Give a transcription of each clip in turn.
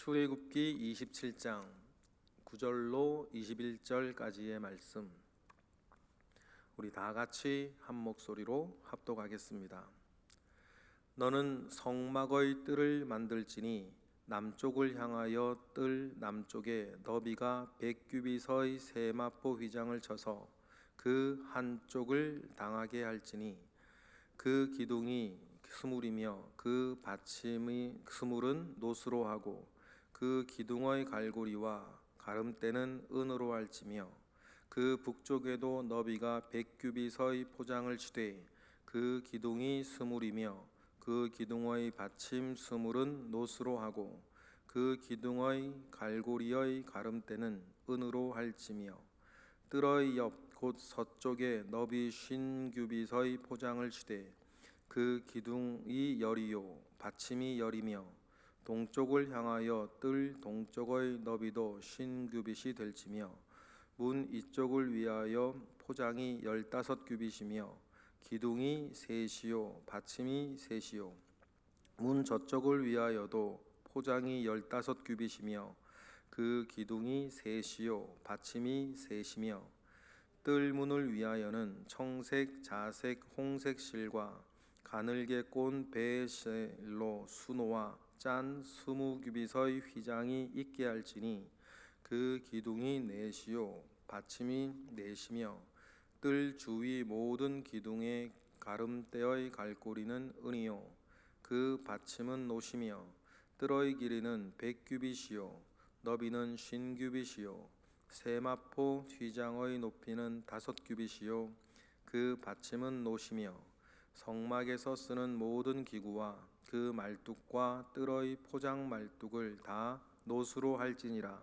출애굽기 27장 9절로 21절까지의 말씀, 우리 다 같이 한 목소리로 합독하겠습니다. 너는 성막의 뜰을 만들지니 남쪽을 향하여 뜰 남쪽에 너비가 100규빗의 세마포 휘장을 쳐서 그 한쪽을 당하게 할지니 그 기둥이 스물이며 그 받침의 스물은 노스로 하고 그 기둥의 갈고리와 가름대는 은으로 할지며 그 북쪽에도 너비가 100규빗의 포장을 치되 그 기둥이 스물이며 그 기둥의 받침 스물은 노스로 하고 그 기둥의 갈고리의 가름대는 은으로 할지며 뜰의 옆 곧 서쪽에 너비 50규빗의 포장을 치되 그 기둥이 열이요 받침이 열이며 동쪽을 향하여 뜰 동쪽의 너비도 50규빗이 될지며 문 이쪽을 위하여 포장이 15규빗이며 기둥이 셋이요 받침이 셋이요 문 저쪽을 위하여도 포장이 15규빗이며 그 기둥이 셋이요 받침이 셋이며 뜰 문을 위하여는 청색, 자색, 홍색 실과 가늘게 꼰 베셀로 수노와 짠 20규빗의 휘장이 있게 할지니 그 기둥이 넷이요 받침이 넷이며 뜰 주위 모든 기둥의 가름대의 갈고리는 은이요 그 받침은 노시며 뜰의 길이는 100규빗이요 너비는 50규빗이요 세마포 휘장의 높이는 5규빗이요 그 받침은 노시며 성막에서 쓰는 모든 기구와 그 말뚝과 뜰의 포장 말뚝을 다 노수로 할지니라.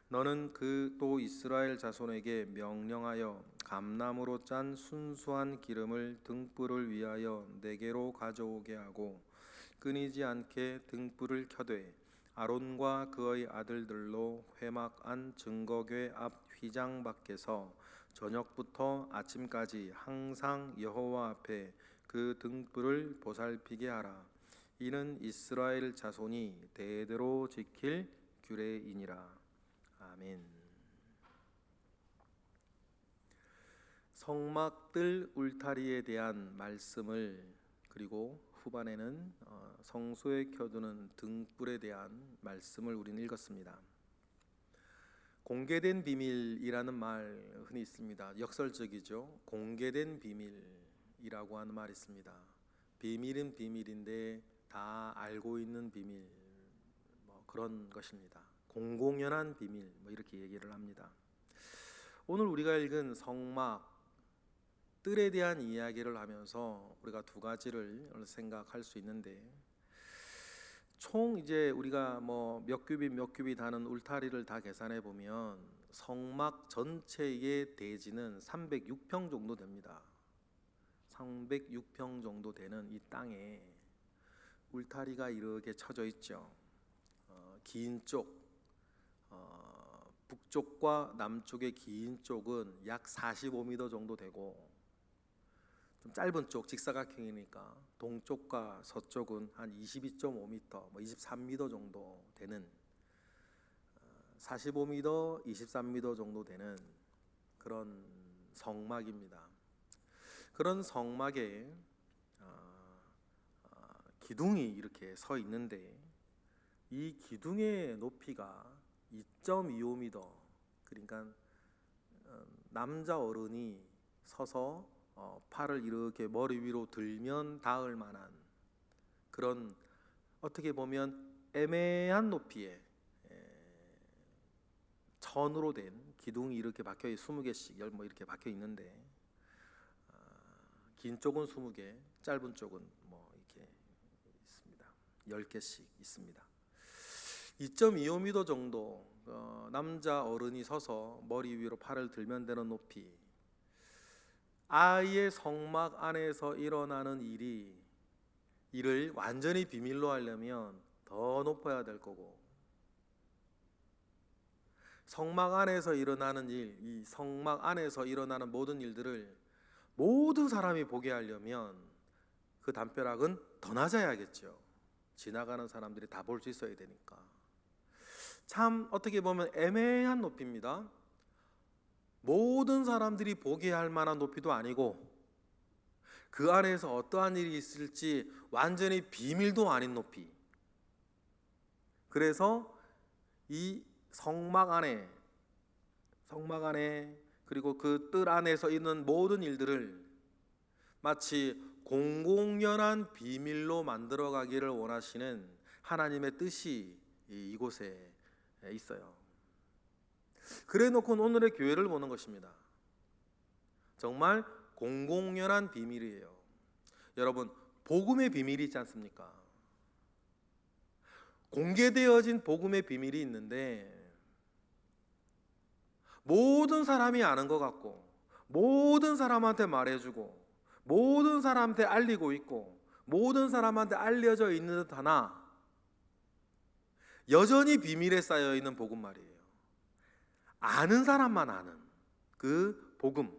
너는 그 또 이스라엘 자손에게 명령하여 감나무로 짠 순수한 기름을 등불을 위하여 네개로 가져오게 하고 끊이지 않게 등불을 켜되 아론과 그의 아들들로 회막 안 증거궤 앞 휘장 밖에서 저녁부터 아침까지 항상 여호와 앞에 그 등불을 보살피게 하라. 이는 이스라엘 자손이 대대로 지킬 규례이니라. 아멘. 성막 뜰 울타리에 대한 말씀을, 그리고 후반에는 성소에 켜두는 등불에 대한 말씀을 우리는 읽었습니다. 공개된 비밀이라는 말 흔히 있습니다. 역설적이죠. 공개된 비밀이라고 하는 말이 있습니다. 비밀은 비밀인데 다 알고 있는 비밀, 그런 것입니다. 공공연한 비밀, 이렇게 얘기를 합니다. 오늘 우리가 읽은 성막 뜰에 대한 이야기를 하면서 우리가 두 가지를 생각할 수 있는데, 총 이제 우리가 몇 규빗 하는 울타리를 다 계산해 보면 성막 전체의 대지는 306평 정도 됩니다. 306평 정도 되는 이 땅에 울타리가 이렇게 쳐져 있죠. 긴 쪽, 북쪽과 남쪽의 긴 쪽은 약 45m 정도 되고, 좀 짧은 쪽 직사각형이니까 동쪽과 서쪽은 한 22.5m, 23m 정도 되는 45m, 23m 정도 되는 그런 성막입니다. 그런 성막에 기둥이 이렇게 서 있는데, 이 기둥의 높이가 2.25m, 그러니까 남자 어른이 서서 팔을 이렇게 머리 위로 들면 닿을 만한 그런, 어떻게 보면 애매한 높이의 천으로 된 기둥이 이렇게 박혀 20개씩 이렇게 박혀 있는데, 긴 쪽은 20개, 짧은 쪽은 이렇게 있습니다. 10개씩 있습니다. 2.25m 정도, 남자 어른이 서서 머리 위로 팔을 들면 되는 높이. 아예 성막 안에서 일어나는 일을 완전히 비밀로 하려면 더 높아야 될 거고, 성막 안에서 일어나는 일, 이 성막 안에서 일어나는 모든 일들을 모든 사람이 보게 하려면 그 담벼락은 더 낮아야겠죠. 지나가는 사람들이 다 볼 수 있어야 되니까. 참 어떻게 보면 애매한 높이입니다. 모든 사람들이 보게 할 만한 높이도 아니고 그 안에서 어떠한 일이 있을지 완전히 비밀도 아닌 높이. 그래서 이 성막 안에 그리고 그 뜰 안에서 있는 모든 일들을 마치 공공연한 비밀로 만들어 가기를 원하시는 하나님의 뜻이 이곳에 있어요. 그래 놓고 오늘의 교회를 보는 것입니다. 정말 공공연한 비밀이에요. 여러분, 복음의 비밀이 있지 않습니까? 공개되어진 복음의 비밀이 있는데 모든 사람이 아는 것 같고 모든 사람한테 말해주고 모든 사람한테 알리고 있고 모든 사람한테 알려져 있는 듯 하나 여전히 비밀에 쌓여 있는 복음 말이에요. 아는 사람만 아는 그 복음.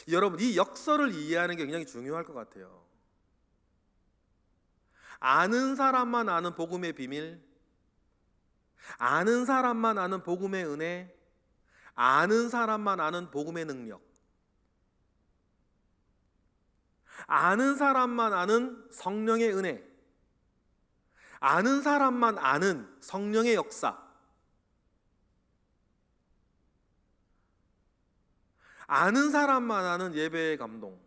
여러분, 이 역설을 이해하는 게 굉장히 중요할 것 같아요. 아는 사람만 아는 복음의 비밀, 아는 사람만 아는 복음의 은혜, 아는 사람만 아는 복음의 능력, 아는 사람만 아는 성령의 은혜, 아는 사람만 아는 성령의 역사, 아는 사람만 아는 예배의 감동,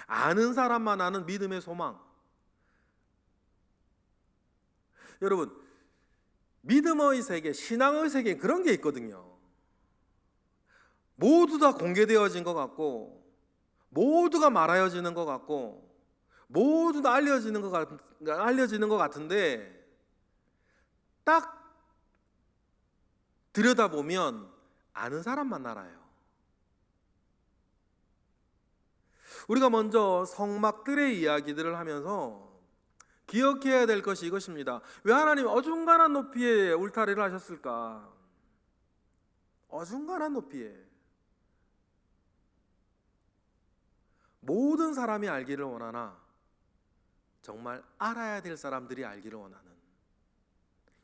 아는 사람만 아는 믿음의 소망. 여러분, 믿음의 세계, 신앙의 세계에 그런 게 있거든요. 모두 다 공개되어진 것 같고 모두가 말하여지는 것 같고 모두 다 알려지는 것 같은데 딱 들여다보면 아는 사람만 알아요. 우리가 먼저 성막들의 이야기들을 하면서 기억해야 될 것이 이것입니다. 왜 하나님 어중간한 높이에 울타리를 하셨을까? 어중간한 높이에 모든 사람이 알기를 원하나 정말 알아야 될 사람들이 알기를 원하는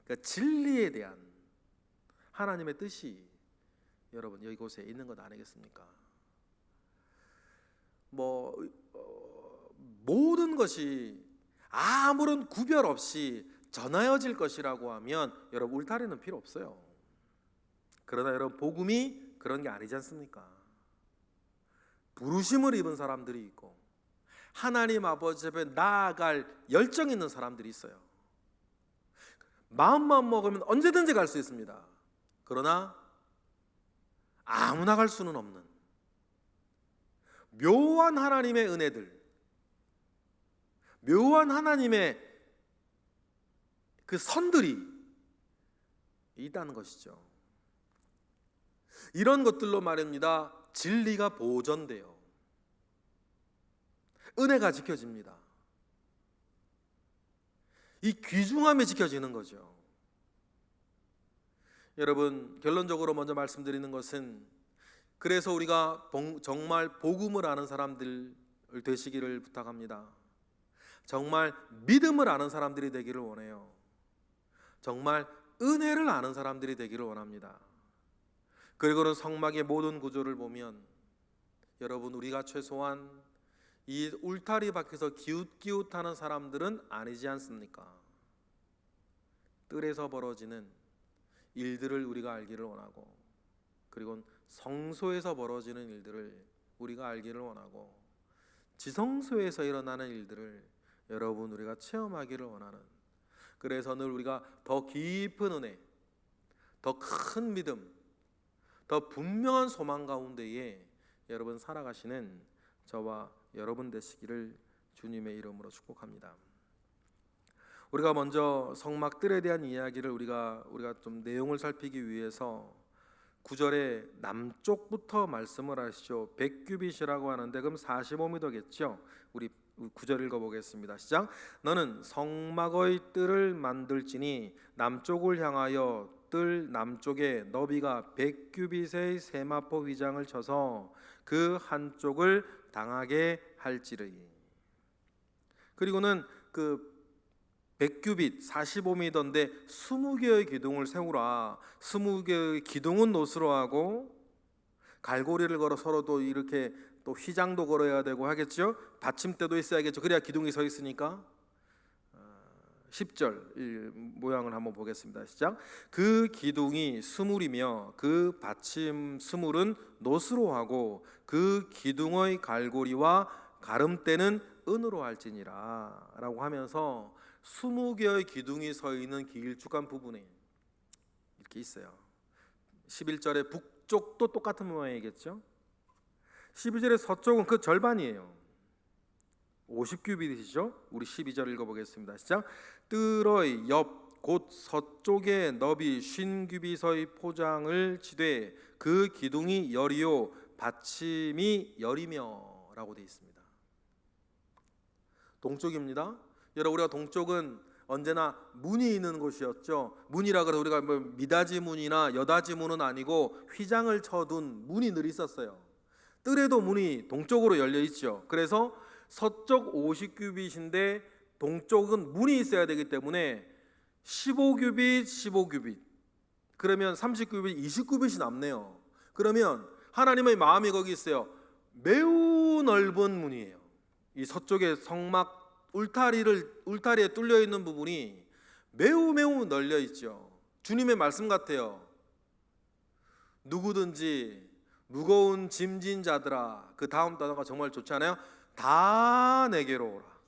그러니까 진리에 대한 하나님의 뜻이 여러분 이곳에 있는 것 아니겠습니까? 모든 것이 아무런 구별 없이 전하여질 것이라고 하면 여러분 울타리는 필요 없어요. 그러나 여러분 복음이 그런 게 아니지 않습니까? 부르심을 입은 사람들이 있고 하나님 아버지 앞에 나아갈 열정 있는 사람들이 있어요. 마음만 먹으면 언제든지 갈 수 있습니다. 그러나 아무나 갈 수는 없는 묘한 하나님의 은혜들, 묘한 하나님의 그 선들이 있다는 것이죠. 이런 것들로 말입니다. 진리가 보존돼요. 은혜가 지켜집니다. 이 귀중함이 지켜지는 거죠. 여러분, 결론적으로 먼저 말씀드리는 것은 그래서 우리가 정말 복음을 아는 사람들 되시기를 부탁합니다. 정말 믿음을 아는 사람들이 되기를 원해요. 정말 은혜를 아는 사람들이 되기를 원합니다. 그리고는 성막의 모든 구조를 보면 여러분 우리가 최소한 이 울타리 밖에서 기웃기웃하는 사람들은 아니지 않습니까? 뜰에서 벌어지는 일들을 우리가 알기를 원하고 그리고 성소에서 벌어지는 일들을 우리가 알기를 원하고 지성소에서 일어나는 일들을 여러분 우리가 체험하기를 원하는 그래서 늘 우리가 더 깊은 은혜, 더 큰 믿음, 더 분명한 소망 가운데에 여러분 살아가시는 저와 여러분 되시기를 주님의 이름으로 축복합니다. 우리가 먼저 성막들에 대한 이야기를 우리가 좀 내용을 살피기 위해서 9절에 남쪽부터 말씀을 하시죠. 100규빗이라고 하는데 그럼 45m겠죠. 우리 9절 읽어보겠습니다. 시작. 너는 성막의 뜰을 만들지니 남쪽을 향하여 뜰 남쪽에 너비가 100규빗의 세마포 휘장을 쳐서 그 한쪽을 당하게 할지르니. 그리고는 그 100규빗 45m인데 20개의 기둥을 세우라. 20개의 기둥은 노스로 하고 갈고리를 걸어 서로 또 이렇게 또 휘장도 걸어야 되고 하겠죠. 받침대도 있어야겠죠. 그래야 기둥이 서 있으니까. 10절 모양을 한번 보겠습니다. 시작. 그 기둥이 스물이며 그 받침 스물은 노스로 하고 그 기둥의 갈고리와 가름대는 은으로 할지니라 라고 하면서 20개의 기둥이 서 있는 길쭉한 부분에 이렇게 있어요. 11절에 북쪽도 똑같은 모양이겠죠. 12절에 서쪽은 그 절반이에요. 50규빗이죠. 우리 12절 읽어보겠습니다. 시작. 뜰의 옆 곧 서쪽에 너비 50규빗의 포장을 치되 그 기둥이 열이요 받침이 열이며 라고 되어 있습니다. 동쪽입니다. 여러분, 우리가 동쪽은 언제나 문이 있는 곳이었죠. 문이라 그래서 우리가 뭐 미닫이 문이나 여닫이 문은 아니고 휘장을 쳐둔 문이 늘 있었어요. 뜰에도 문이 동쪽으로 열려 있죠. 그래서 서쪽 50규빗인데 동쪽은 문이 있어야 되기 때문에 15규빗, 15규빗. 그러면 30규빗, 20규빗이 남네요. 그러면 하나님의 마음이 거기 있어요. 매우 넓은 문이에요. 이 서쪽의 성막 울타리에 뚫려 있는 부분이 매우 널려 있죠. 주님의 말씀 같아요. 누구든지 무거운 짐진 자들아. 그 다음 단어가 정말 좋지 않아요? 다 내게로 오라.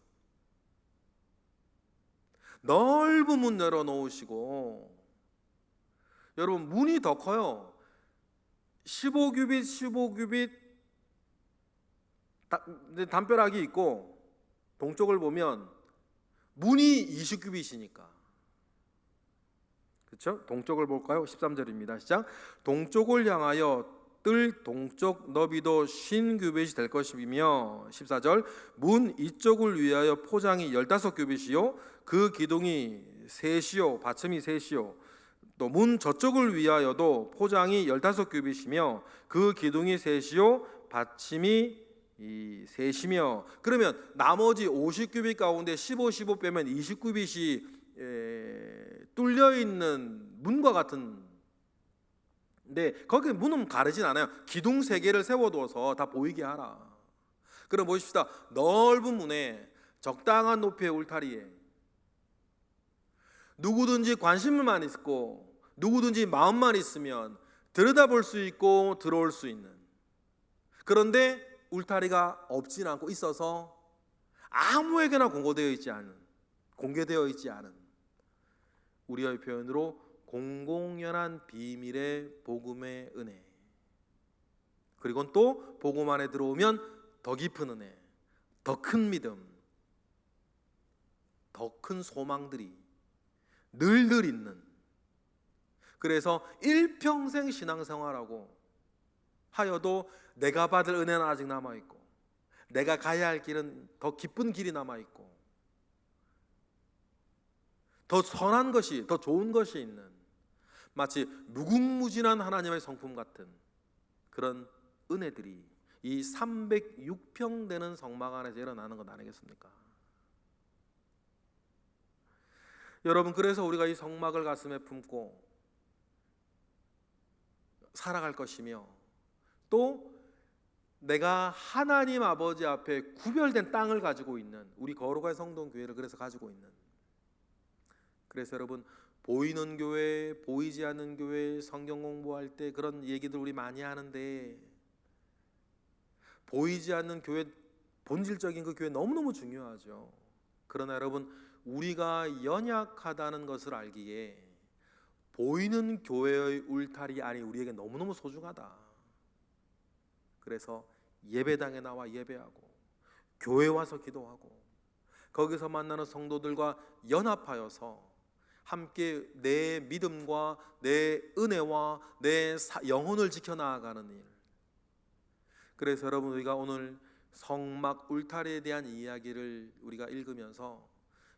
넓은 문 열어놓으시고, 여러분 문이 더 커요. 15규빗 15규빗 담벼락이 있고 동쪽을 보면 문이 20규빗이니까, 그렇죠? 동쪽을 볼까요? 13절입니다. 시작. 동쪽을 향하여 뜰 동쪽 너비도 50규빗이 될 것이며 14절 문 이쪽을 위하여 포장이 15규빗이요 그 기둥이 셋이요 받침이 셋이요 또 문 저쪽을 위하여도 포장이 15규빗이며 그 기둥이 셋이요 받침이 셋이며. 그러면 나머지 50규빗 가운데 15 빼면 20규빗이 뚫려 있는 문과 같은. 근데 거기 문은 가르진 않아요. 기둥 3개를 세워둬서 다 보이게 하라. 그럼 보십시다. 넓은 문에 적당한 높이의 울타리에 누구든지 관심만 있고 누구든지 마음만 있으면 들여다볼 수 있고 들어올 수 있는. 그런데 울타리가 없진 않고 있어서 아무에게나 공개되어 있지 않은 우리의 표현으로 공공연한 비밀의 복음의 은혜. 그리고 또 복음 안에 들어오면 더 깊은 은혜, 더 큰 믿음, 더 큰 소망들이 늘 있는. 그래서 일평생 신앙생활하고 하여도 내가 받을 은혜는 아직 남아있고 내가 가야 할 길은 더 깊은 길이 남아있고 더 선한 것이, 더 좋은 것이 있는, 마치 무궁무진한 하나님의 성품 같은 그런 은혜들이 이 306평 되는 성막 안에서 일어나는 것 아니겠습니까? 여러분, 그래서 우리가 이 성막을 가슴에 품고 살아갈 것이며, 또 내가 하나님 아버지 앞에 구별된 땅을 가지고 있는 우리 거룩한 성동교회를 그래서 가지고 있는. 그래서 여러분, 보이는 교회, 보이지 않는 교회, 성경 공부할 때 그런 얘기들 우리 많이 하는데, 보이지 않는 교회, 본질적인 그 교회 너무너무 중요하죠. 그러나 여러분, 우리가 연약하다는 것을 알기에 보이는 교회의 울타리 안이 우리에게 너무너무 소중하다. 그래서 예배당에 나와 예배하고 교회 와서 기도하고 거기서 만나는 성도들과 연합하여서 함께 내 믿음과 내 은혜와 내 영혼을 지켜나가는 일. 그래서 여러분, 우리가 오늘 성막 울타리에 대한 이야기를 우리가 읽으면서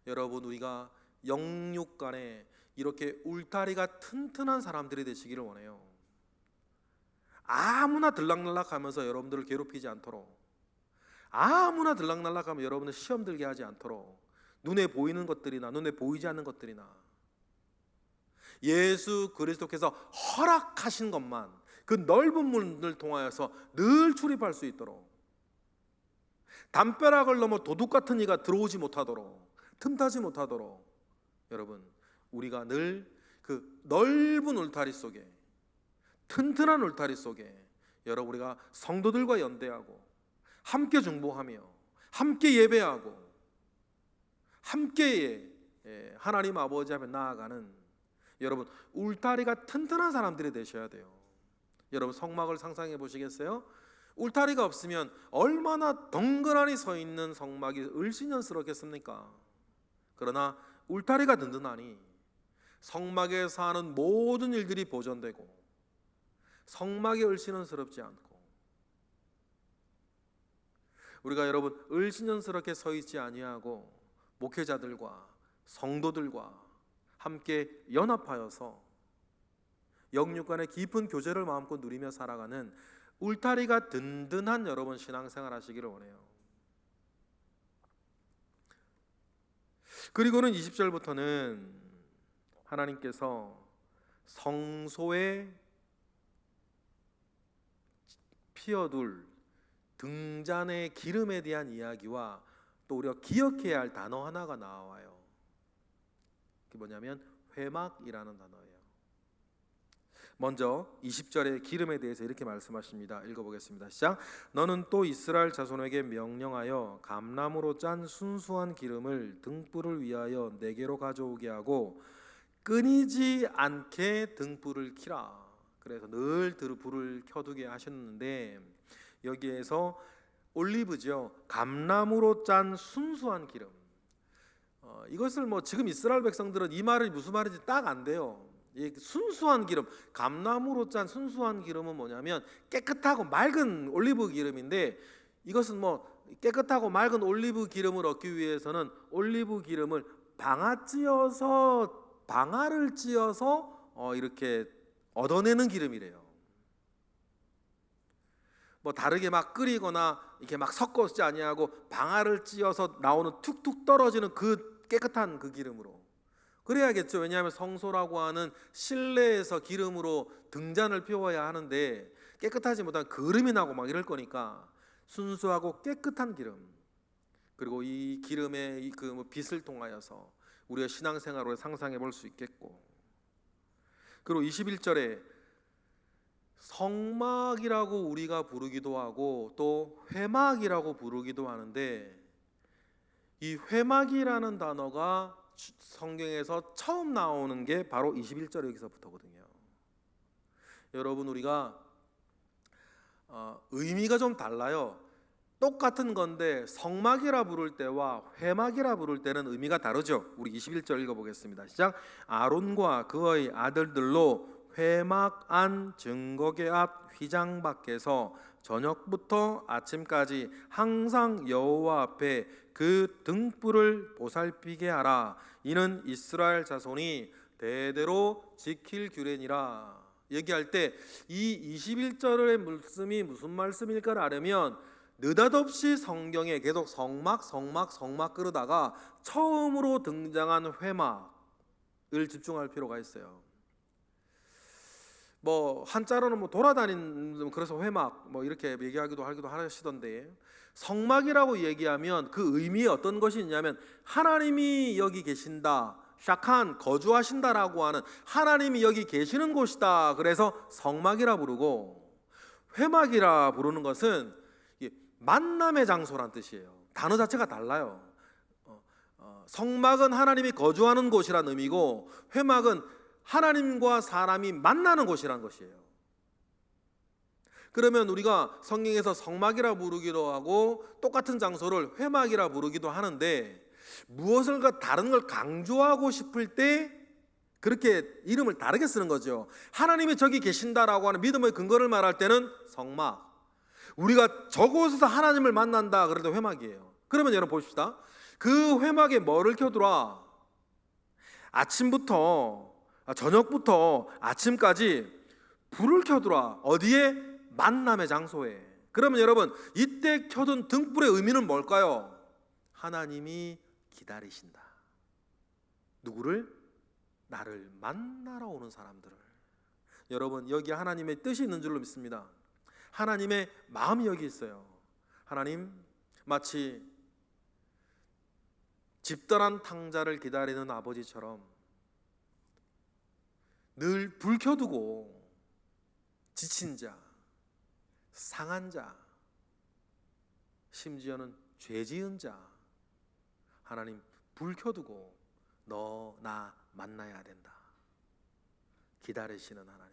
여러분, 우리가 영육간에 이렇게 울타리가 튼튼한 사람들이 되시기를 원해요. 아무나 들락날락하면서 여러분들을 괴롭히지 않도록, 아무나 들락날락하면 여러분을 시험 들게 하지 않도록 눈에 보이는 것들이나 눈에 보이지 않는 것들이나 예수 그리스도께서 허락하신 것만, 그 넓은 문을 통하여서 늘 출입할 수 있도록, 담벼락을 넘어 도둑 같은 이가 들어오지 못하도록, 틈타지 못하도록, 여러분 우리가 늘 그 넓은 울타리 속에, 튼튼한 울타리 속에 여러분 우리가 성도들과 연대하고 함께 중보하며 함께 예배하고 함께 하나님 아버지 앞에 나아가는, 여러분 울타리가 튼튼한 사람들이 되셔야 돼요. 여러분 성막을 상상해 보시겠어요? 울타리가 없으면 얼마나 덩그러니 서 있는 성막이 을씨년스럽겠습니까? 그러나 울타리가 든든하니 성막에서 하는 모든 일들이 보존되고 성막이 을씨년스럽지 않고, 우리가 여러분 을씨년스럽게 서 있지 아니하고 목회자들과 성도들과 함께 연합하여서 영육 간의 깊은 교제를 마음껏 누리며 살아가는 울타리가 든든한 여러분 신앙생활 하시기를 원해요. 그리고는 20절부터는 하나님께서 성소에 피어둘 등잔의 기름에 대한 이야기와 또 우리가 기억해야 할 단어 하나가 나와요. 그게 뭐냐면 회막이라는 단어예요. 먼저 20절의 기름에 대해서 이렇게 말씀하십니다. 읽어보겠습니다. 시작. 너는 또 이스라엘 자손에게 명령하여 감람으로 짠 순수한 기름을 등불을 위하여 내게로 가져오게 하고 끊이지 않게 등불을 켜라. 그래서 늘 불을 켜두게 하셨는데, 여기에서 올리브죠, 감람으로 짠 순수한 기름, 이것을 지금 이스라엘 백성들은 이 말이 무슨 말인지 딱 안 돼요. 이 순수한 기름, 감람으로 짠 순수한 기름은 뭐냐면 깨끗하고 맑은 올리브 기름인데, 이것은 깨끗하고 맑은 올리브 기름을 얻기 위해서는 올리브 기름을 방아를 찧어서 이렇게 얻어내는 기름이래요. 다르게 막 끓이거나 이렇게 막 섞었지 아니하고 방아를 찧어서 나오는 툭툭 떨어지는 그 깨끗한 그 기름으로 그래야겠죠. 왜냐하면 성소라고 하는 실내에서 기름으로 등잔을 피워야 하는데 깨끗하지 못한 그름이 나고 막 이럴 거니까 순수하고 깨끗한 기름, 그리고 이 기름의 그 빛을 통하여서 우리의 신앙생활을 상상해 볼 수 있겠고, 그리고 21절에 성막이라고 우리가 부르기도 하고 또 회막이라고 부르기도 하는데, 이 회막이라는 단어가 성경에서 처음 나오는 게 바로 21절 여기서부터거든요. 여러분 우리가 의미가 좀 달라요. 똑같은 건데 성막이라 부를 때와 회막이라 부를 때는 의미가 다르죠. 우리 21절 읽어보겠습니다. 시작. 아론과 그의 아들들로 회막 안 증거궤 앞 휘장 밖에서 저녁부터 아침까지 항상 여호와 앞에 그 등불을 보살피게 하라. 이는 이스라엘 자손이 대대로 지킬 규례니라. 얘기할 때 이 21절의 말씀이 무슨 말씀일까를 알으면 느닷없이 성경에 계속 성막 그러다가 처음으로 등장한 회막을 집중할 필요가 있어요. 한자로는 돌아다니는, 그래서 회막 이렇게 얘기하기도 하시던데, 성막이라고 얘기하면 그 의미에 어떤 것이 있냐면 하나님이 여기 계신다, 샤칸 거주하신다라고 하는 하나님이 여기 계시는 곳이다. 그래서 성막이라 부르고, 회막이라 부르는 것은 만남의 장소란 뜻이에요. 단어 자체가 달라요. 성막은 하나님이 거주하는 곳이란 의미고, 회막은 하나님과 사람이 만나는 곳이란 것이에요. 그러면 우리가 성경에서 성막이라 부르기도 하고 똑같은 장소를 회막이라 부르기도 하는데, 무엇을가 다른 걸 강조하고 싶을 때 그렇게 이름을 다르게 쓰는 거죠. 하나님이 저기 계신다라고 하는 믿음의 근거를 말할 때는 성막, 우리가 저곳에서 하나님을 만난다 그럴 때 회막이에요. 그러면 여러분 보십시다. 그 회막에 뭐를 켜두라? 아침부터 저녁부터 아침까지 불을 켜두라. 어디에? 만남의 장소에. 그러면 여러분 이때 켜둔 등불의 의미는 뭘까요? 하나님이 기다리신다. 누구를? 나를 만나러 오는 사람들을. 여러분, 여기 하나님의 뜻이 있는 줄로 믿습니다. 하나님의 마음이 여기 있어요. 하나님, 마치 집떠난 탕자를 기다리는 아버지처럼 늘 불 켜두고 지친 자, 상한 자, 심지어는 죄 지은 자, 하나님 불 켜두고 너 나 만나야 된다. 기다리시는 하나님.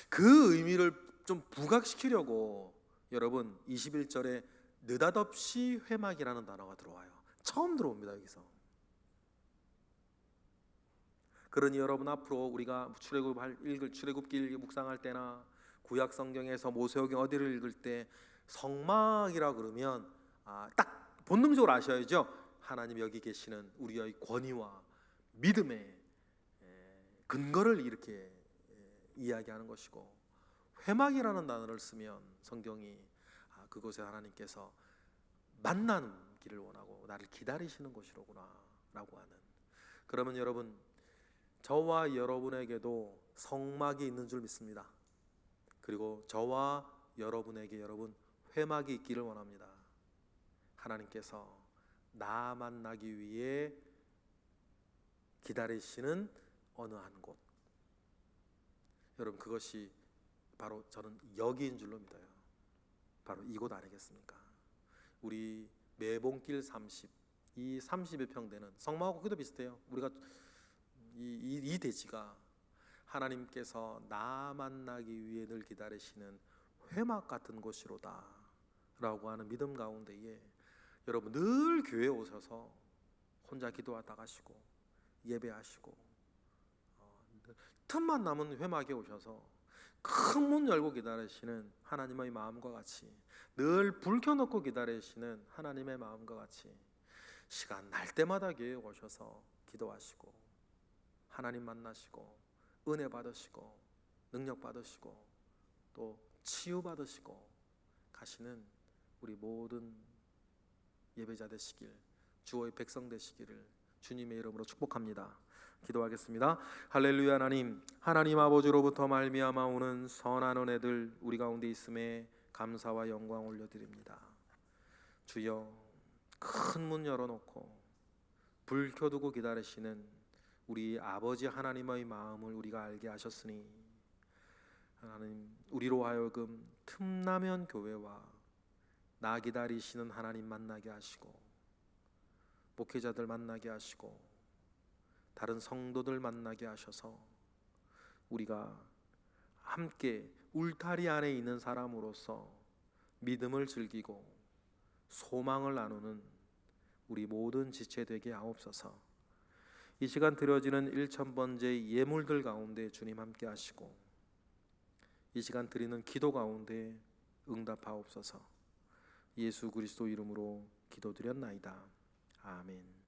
그 의미를 좀 부각시키려고 여러분 21절에 느닷없이 회막이라는 단어가 들어와요. 처음 들어옵니다. 여기서. 그러니 여러분, 앞으로 우리가 출애굽기 묵상할 때나 구약 성경에서 모세오경 어디를 읽을 때 성막이라 그러면 딱 본능적으로 아셔야죠. 하나님 여기 계시는 우리의 권위와 믿음의 근거를 이렇게 이야기하는 것이고, 회막이라는 단어를 쓰면 성경이 그곳에 하나님께서 만나는 길을 원하고 나를 기다리시는 곳이로구나 라고 하는. 그러면 여러분, 저와 여러분에게도 성막이 있는 줄 믿습니다. 그리고 저와 여러분에게 여러분 회막이 있기를 원합니다. 하나님께서 나 만나기 위해 기다리시는 어느 한 곳, 여러분 그것이 바로 저는 여기인 줄로 믿어요. 바로 이곳 아니겠습니까? 우리 매봉길 30, 이 30의 평대는 성막하고 그도 비슷해요. 우리가 이 대지가 하나님께서 나 만나기 위해 늘 기다리시는 회막 같은 곳이로다 라고 하는 믿음 가운데에 여러분 늘 교회에 오셔서 혼자 기도하다 가시고 예배하시고 틈만 남은 회막에 오셔서 큰 문 열고 기다리시는 하나님의 마음과 같이, 늘 불 켜놓고 기다리시는 하나님의 마음과 같이 시간 날 때마다 교회에 오셔서 기도하시고 하나님 만나시고 은혜 받으시고 능력 받으시고 또 치유 받으시고 가시는 우리 모든 예배자 되시길, 주의 백성 되시기를 주님의 이름으로 축복합니다. 기도하겠습니다. 할렐루야. 하나님 아버지로부터 말미암아 오는 선한 은혜들 우리 가운데 있음에 감사와 영광 올려드립니다. 주여, 큰 문 열어놓고 불 켜두고 기다리시는 우리 아버지 하나님의 마음을 우리가 알게 하셨으니 하나님, 우리로 하여금 틈나면 교회와 나 기다리시는 하나님 만나게 하시고 목회자들 만나게 하시고 다른 성도들 만나게 하셔서 우리가 함께 울타리 안에 있는 사람으로서 믿음을 즐기고 소망을 나누는 우리 모든 지체 되게 하옵소서. 이 시간 드려지는 1000번째 예물들 가운데 주님 함께 하시고 이 시간 드리는 기도 가운데 응답하옵소서. 예수 그리스도 이름으로 기도드렸나이다. 아멘.